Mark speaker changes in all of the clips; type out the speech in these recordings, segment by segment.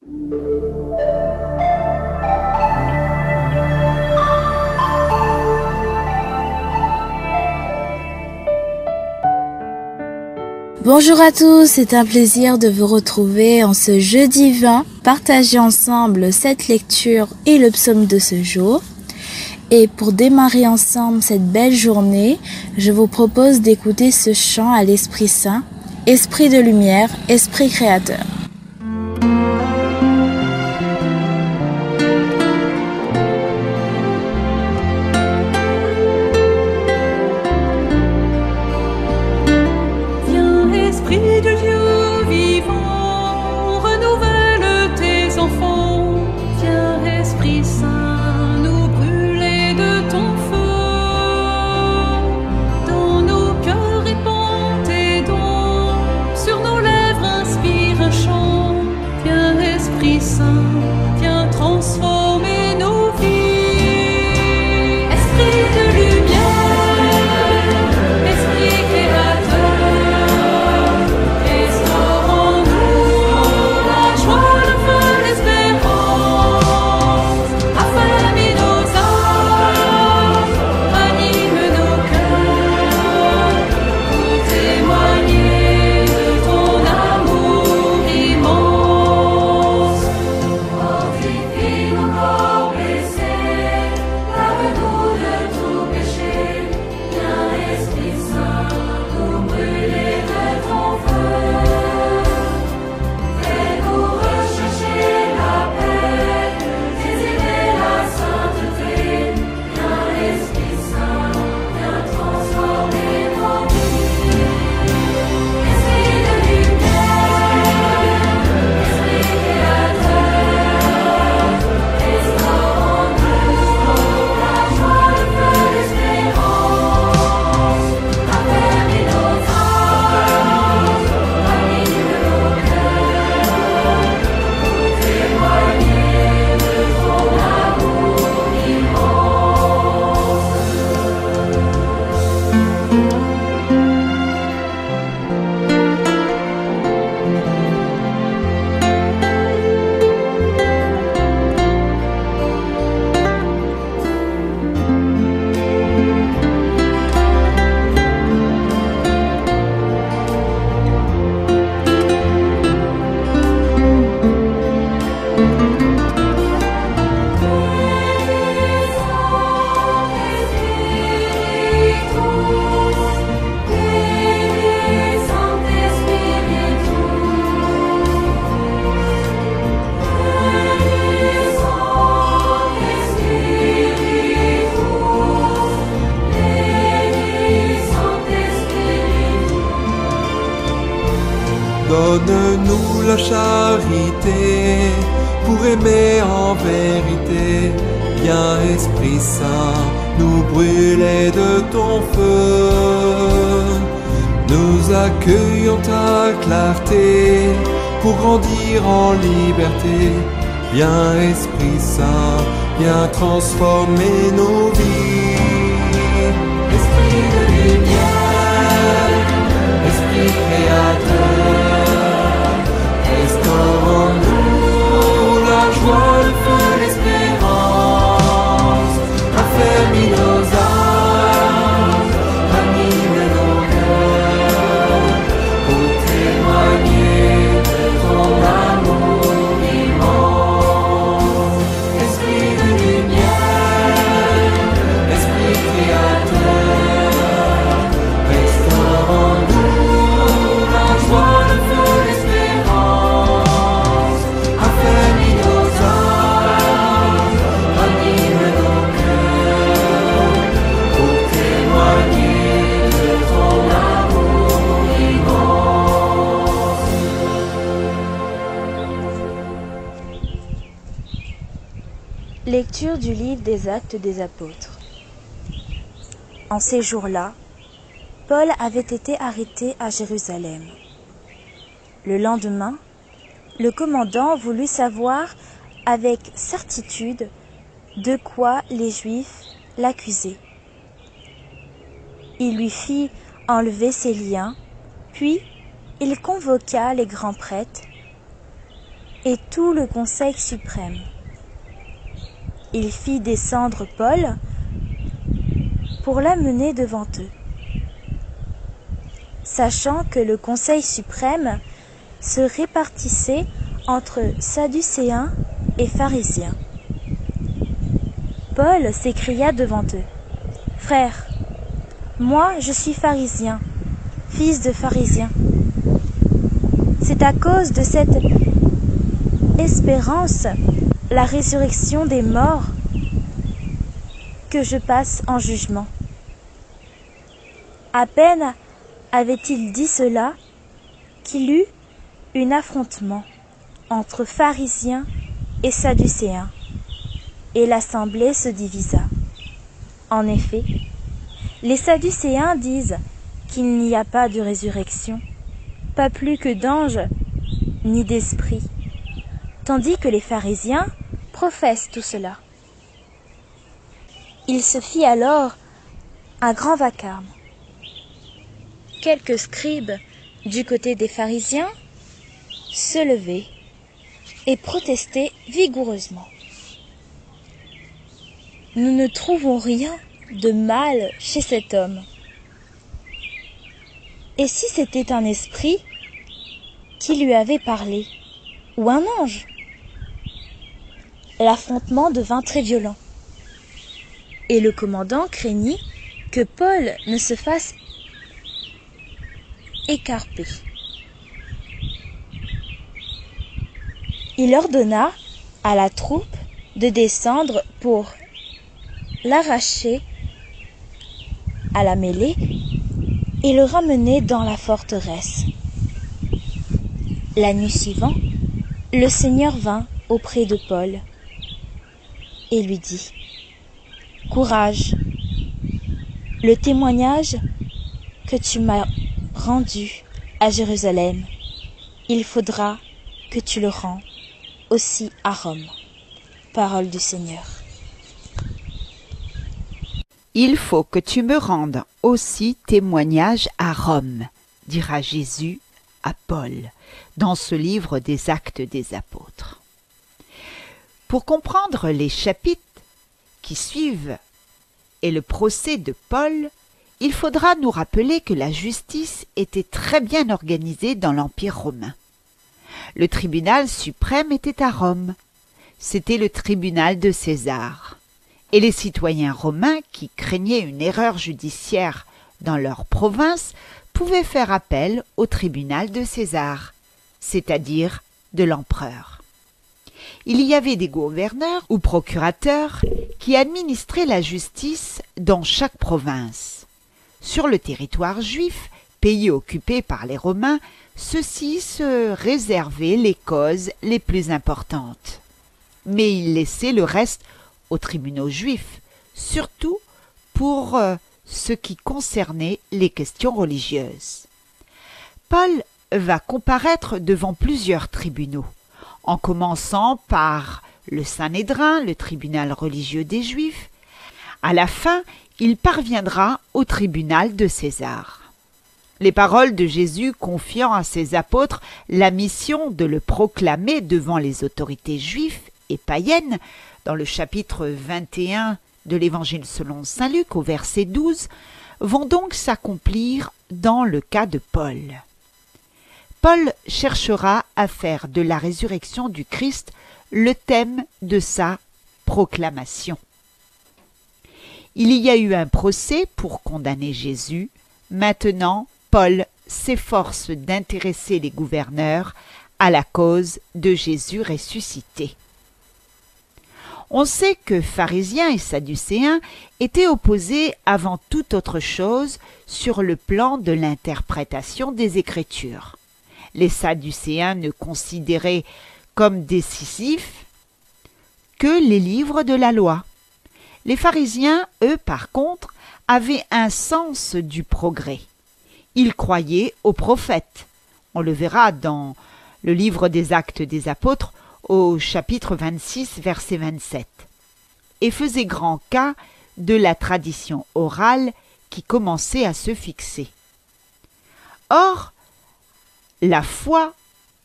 Speaker 1: Bonjour à tous, c'est un plaisir de vous retrouver en ce jeudi 20, partager ensemble cette lecture et le psaume de ce jour. Et pour démarrer ensemble cette belle journée, je vous propose d'écouter ce chant à l'Esprit Saint, Esprit de lumière, Esprit créateur.
Speaker 2: Donne-nous la charité pour aimer en vérité. Viens Esprit Saint, nous brûler de ton feu. Nous accueillons ta clarté pour grandir en liberté. Viens Esprit Saint, viens transformer nos vies. Esprit de lumière, Esprit créateur, restaure-nous la joie, le feu, l'espérance. Affermis nos âmes, anime nos cœurs, pour témoigner de ton amour immense. Esprit de lumière, Esprit créateur, restaure-nous la joie, le feu, l'espérance. Affermis nos âmes, anime nos cœurs, pour témoigner de ton amour immense.
Speaker 1: Lecture du livre des Actes des Apôtres. En ces jours-là, Paul avait été arrêté à Jérusalem. Le lendemain, le commandant voulut savoir avec certitude de quoi les Juifs l'accusaient. Il lui fit enlever ses liens, puis il convoqua les grands prêtres et tout le Conseil suprême. Il fit descendre Paul pour l'amener devant eux, sachant que le Conseil suprême se répartissait entre Sadducéens et pharisiens. Paul s'écria devant eux: « Frères, moi je suis pharisien, fils de pharisien. C'est à cause de cette espérance, la résurrection des morts, que je passe en jugement. » À peine avait-il dit cela qu'il eut un affrontement entre pharisiens et sadducéens, et l'assemblée se divisa. En effet, les sadducéens disent qu'il n'y a pas de résurrection, pas plus que d'anges ni d'esprits, tandis que les pharisiens professent tout cela. Il se fit alors un grand vacarme. Quelques scribes du côté des pharisiens se levaient et protestaient vigoureusement. « Nous ne trouvons rien de mal chez cet homme. Et si c'était un esprit qui lui avait parlé, ou un ange ?» L'affrontement devint très violent, et le commandant craignit que Paul ne se fasse écarper. Il ordonna à la troupe de descendre pour l'arracher à la mêlée et le ramener dans la forteresse. La nuit suivante, le Seigneur vint auprès de Paul et lui dit: « Courage, le témoignage que tu m'as rendu à Jérusalem, il faudra que tu le rends aussi à Rome. » Parole du Seigneur.
Speaker 3: Il faut que tu me rendes aussi témoignage à Rome, dira Jésus à Paul, dans ce livre des Actes des Apôtres. Pour comprendre les chapitres qui suivent et le procès de Paul, il faudra nous rappeler que la justice était très bien organisée dans l'Empire romain. Le tribunal suprême était à Rome. C'était le tribunal de César. Et les citoyens romains qui craignaient une erreur judiciaire dans leur province pouvaient faire appel au tribunal de César, c'est-à-dire de l'empereur. Il y avait des gouverneurs ou procurateurs qui administraient la justice dans chaque province. Sur le territoire juif, pays occupé par les Romains, ceux-ci se réservaient les causes les plus importantes. Mais ils laissaient le reste aux tribunaux juifs, surtout pour ce qui concernait les questions religieuses. Paul va comparaître devant plusieurs tribunaux, en commençant par le Sanhédrin, le tribunal religieux des Juifs. À la fin, il parviendra au tribunal de César. Les paroles de Jésus confiant à ses apôtres la mission de le proclamer devant les autorités juives et païennes, dans le chapitre 21 de l'Évangile selon saint Luc au verset 12, vont donc s'accomplir dans le cas de Paul. Paul cherchera à faire de la résurrection du Christ le thème de sa proclamation. Il y a eu un procès pour condamner Jésus. Maintenant, Paul s'efforce d'intéresser les gouverneurs à la cause de Jésus ressuscité. On sait que pharisiens et sadducéens étaient opposés avant toute autre chose sur le plan de l'interprétation des Écritures. Les sadducéens ne considéraient comme décisifs que les livres de la loi. Les pharisiens, eux, par contre, avaient un sens du progrès. Ils croyaient aux prophètes. On le verra dans le livre des Actes des Apôtres au chapitre 26, verset 27, et faisaient grand cas de la tradition orale qui commençait à se fixer. Or, la foi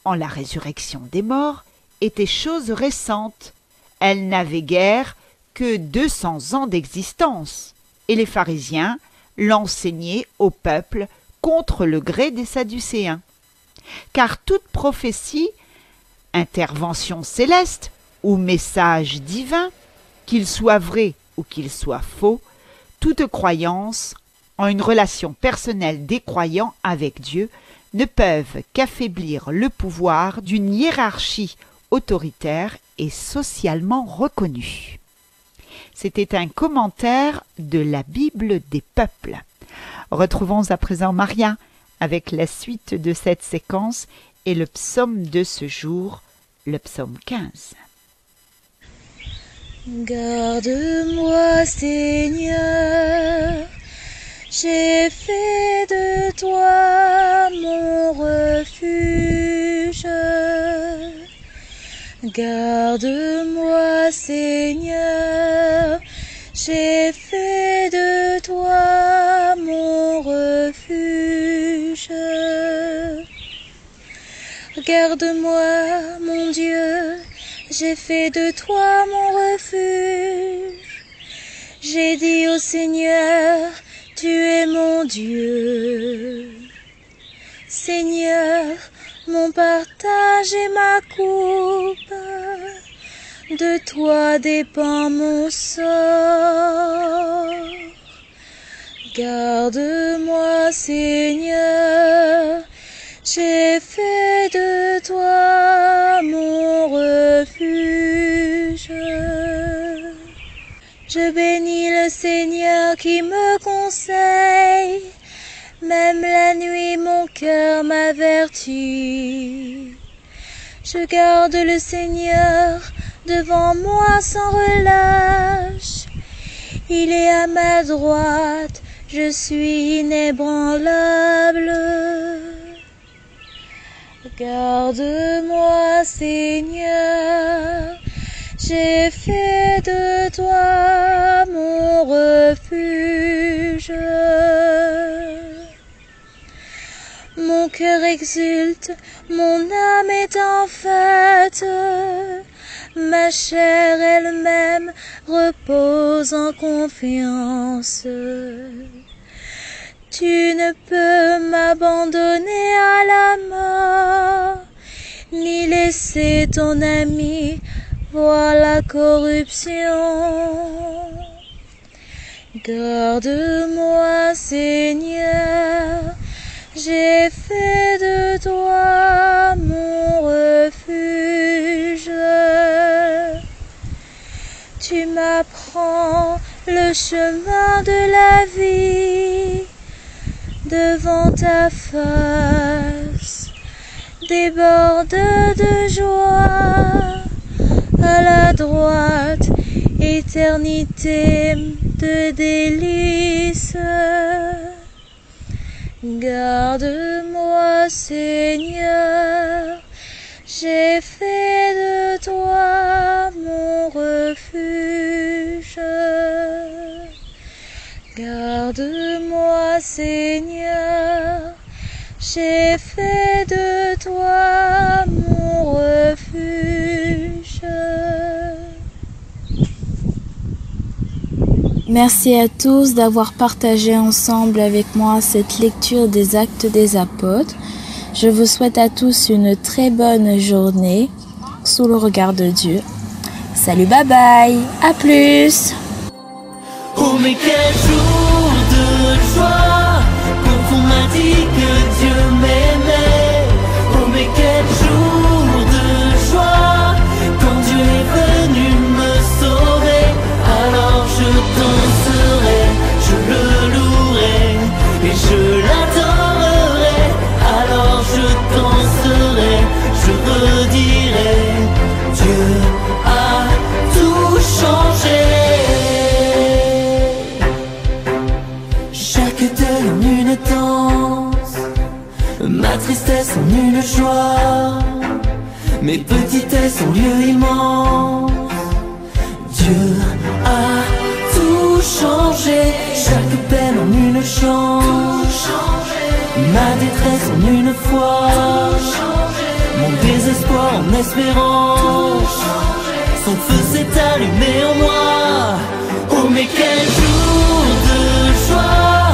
Speaker 3: en la résurrection des morts étaient choses récentes. Elles n'avaient guère que 200 ans d'existence, et les pharisiens l'enseignaient au peuple contre le gré des Sadducéens. Car toute prophétie, intervention céleste ou message divin, qu'il soit vrai ou qu'il soit faux, toute croyance en une relation personnelle des croyants avec Dieu ne peuvent qu'affaiblir le pouvoir d'une hiérarchie autoritaire et socialement reconnue. C'était un commentaire de la Bible des peuples. Retrouvons à présent Maria avec la suite de cette séquence et le psaume de ce jour, le psaume 15.
Speaker 1: Garde-moi, Seigneur, j'ai fait de toi mon refuge. Garde-moi, Seigneur, j'ai fait de toi mon refuge. Garde-moi, mon Dieu, j'ai fait de toi mon refuge. J'ai dit au Seigneur, tu es mon Dieu. Seigneur, mon partage et ma coupe, de toi dépend mon sort. Garde-moi, Seigneur, j'ai fait de toi mon refuge. Je bénis le Seigneur qui me conseille, même la nuit mon cœur m'avertit. Je garde le Seigneur devant moi sans relâche. Il est à ma droite, je suis inébranlable. Garde-moi, Seigneur, j'ai fait de toi mon refuge. Mon cœur exulte, mon âme est en fête, ma chair elle-même repose en confiance. Tu ne peux m'abandonner à la mort, ni laisser ton ami voir la corruption. Garde-moi, Seigneur, j'ai fait de toi mon refuge. Tu m'apprends le chemin de la vie. Devant ta face déborde de joie, à la droite éternité de délices. Garde-moi, Seigneur, j'ai fait de toi mon refuge. Garde-moi, Seigneur, j'ai fait de toi mon refuge. Merci à tous d'avoir partagé ensemble avec moi cette lecture des Actes des Apôtres. Je vous souhaite à tous une très bonne journée sous le regard de Dieu. Salut, bye bye, à plus!
Speaker 2: Oh mais quel jour de joie quand on m'a dit que Dieu m'aimait. Oh mais quel jour de joie quand Dieu est venu me sauver. Alors je danserai, je le louerai et je l'adorerai. Alors je danserai, je redirai, Dieu a tout changé. En une danse, ma tristesse en une joie, mes petitesses en lieu immense. Dieu a tout changé, chaque peine en une chance, ma détresse en une fois, mon désespoir en espérance. Son feu s'est allumé en moi. Oh mais quel jour de joie,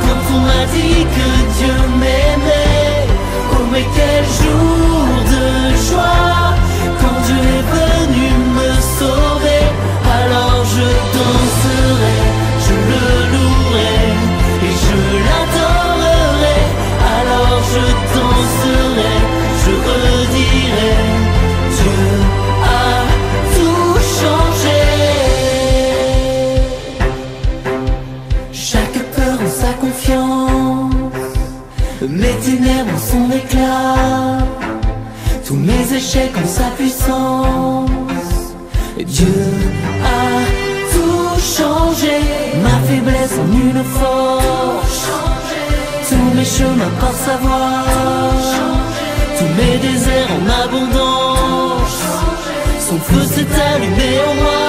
Speaker 2: quand on m'a dit que Dieu m'aimait. Oh mais quel jour de joie, quand Dieu est venu me sauver. Alors je danserai, je le louerai et je l'adorerai. Alors je danserai, je redirai, Dieu a tout changé. Chaque peur en sa confiance, mes ténèbres en son éclat, tous mes échecs en sa puissance. Dieu a tout changé, ma faiblesse en une force, tous mes chemins par sa voix, tous mes déserts en abondance. Son feu s'est allumé en moi.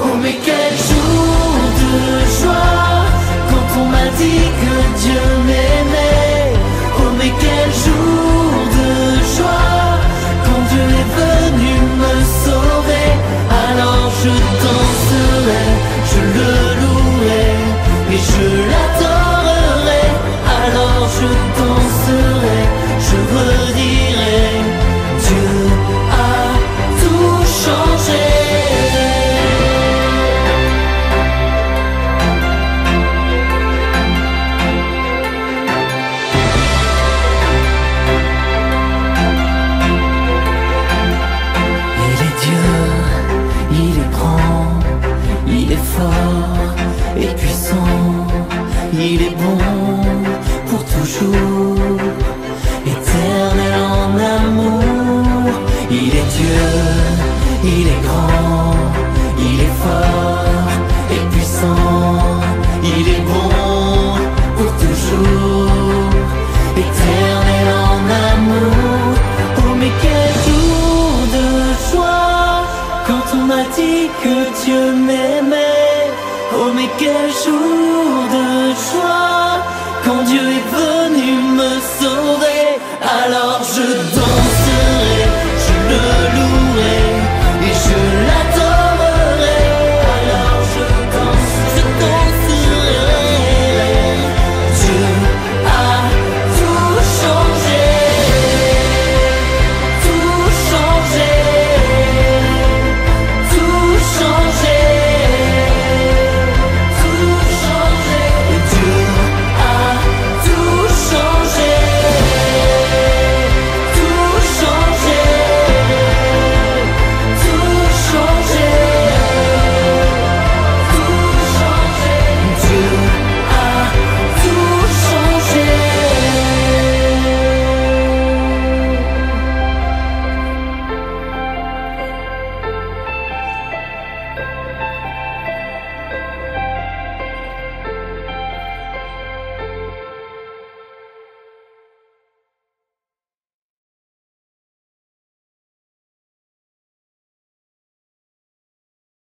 Speaker 2: Oh mais quel jour de joie, quand on m'a dit que Dieu m'aimait. Oh mais quel jour de joie, quand Dieu est venu me sauver. Alors je danserai, je le louerai et je l'adorerai. Alors je danserai, je redirai, Dieu a tout changé. Il est fort et puissant, il est bon pour toujours, éternel en amour. Il est Dieu, il est grand, il est fort et puissant, il est bon pour toujours, éternel en amour. Oh mais quel jour de joie, quand on m'a dit que Dieu m'aimait. Oh mais quel jour de joie, quand Dieu est venu me sauver. Alors je danse.